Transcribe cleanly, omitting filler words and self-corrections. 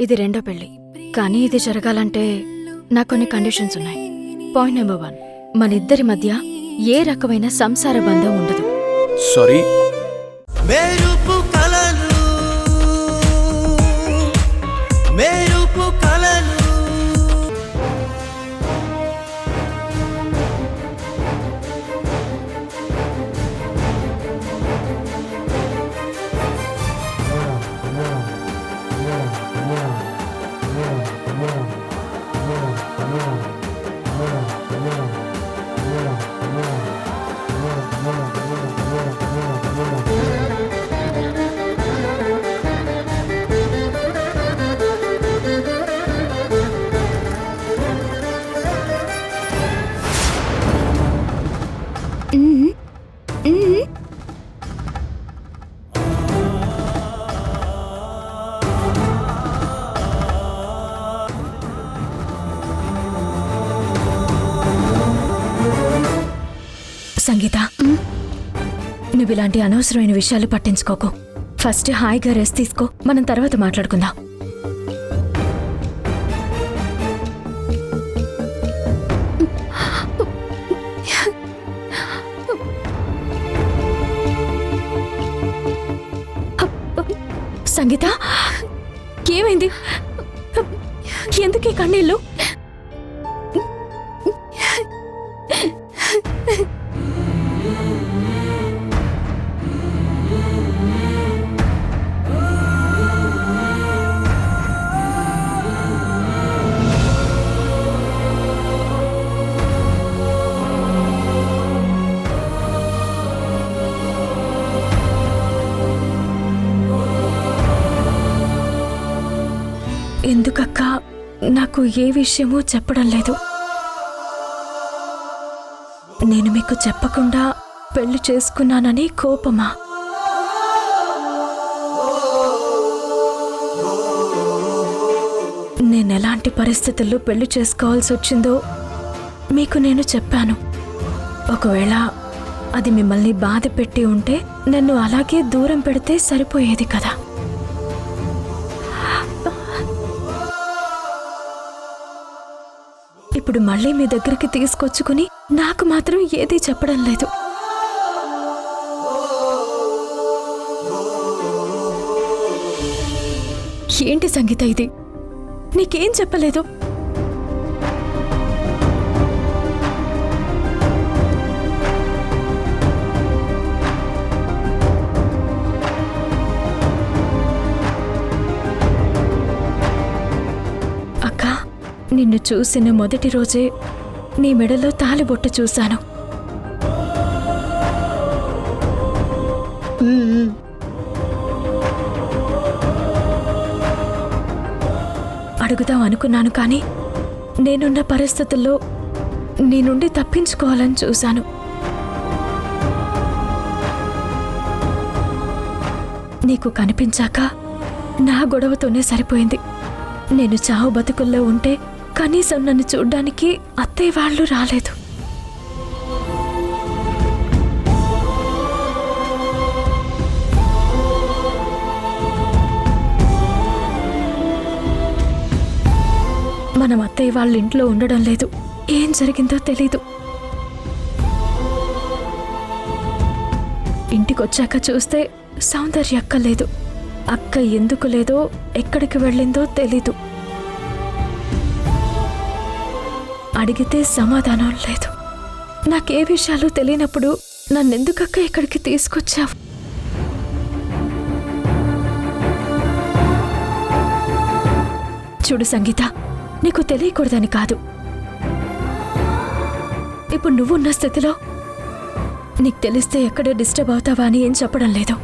ఇది రెండో పెళ్లి. కానీ ఇది జరగాలంటే నాకు కొన్ని కండిషన్స్ ఉన్నాయి. పాయింట్ నెంబర్ 1, మనిద్దరి మధ్య ఏ రకమైన సంసార బంధం ఉండదు. సారీ. సంగీత, నువ్వు ఇలాంటి అనవసరమైన విషయాలు పట్టించుకోకు. ఫస్ట్ హాయిగా రెస్ట్ తీసుకో, మనం తర్వాత మాట్లాడుకుందాం. సంగీత, ఏమైంది? ఎందుకే కన్నీళ్ళు? ఎందుకక్క నాకు ఏ విషయమూ చెప్పడం లేదు? నేను మీకు చెప్పకుండా పెళ్లి చేసుకున్నానని కోపమా? నేనెలాంటి పరిస్థితుల్లో పెళ్లి చేసుకోవాల్సి వచ్చిందో మీకు నేను చెప్పాను. ఒకవేళ అది మిమ్మల్ని బాధ పెట్టి ఉంటే నన్ను అలాగే దూరం పెడితే సరిపోయేది కదా. ఇప్పుడు మళ్ళీ మీ దగ్గరికి తీసుకొచ్చుకుని నాకు మాత్రం ఏదీ చెప్పడం లేదు. ఏంటి సంగీత ఇది? నీకేం చెప్పలేదు? నిన్ను చూసిన మొదటి రోజే నీ మెడలో తాళిబొట్టు చూశాను. అడుగుదాం అనుకున్నాను, కానీ నేనున్న పరిస్థితుల్లో నీ నుండి తప్పించుకోవాలని చూశాను. నీకు కనిపించాక నా గొడవతోనే సరిపోయింది. నేను చావు బతుకుల్లో ఉంటే కనీసం నన్ను చూడ్డానికి అత్తయ్య వాళ్ళు రాలేదు. మనం అత్తయ్య వాళ్ళ ఇంట్లో ఉండడం లేదు. ఏం జరిగిందో తెలీదు. ఇంటికొచ్చాక చూస్తే సౌందర్య అక్క లేదు. అక్క ఎందుకు లేదో, ఎక్కడికి వెళ్ళిందో తెలీదు. అడిగితే సమాధానం లేదు. నాకే విషయాలు తెలియనప్పుడు నన్నెందుకక్క ఇక్కడికి తీసుకొచ్చావు? చూడు సంగీత, నీకు తెలియకూడదని కాదు. ఇప్పుడు నువ్వున్న స్థితిలో నీకు తెలిస్తే ఎక్కడ డిస్టర్బ్ అవుతావా అని ఏం చెప్పడం లేదు.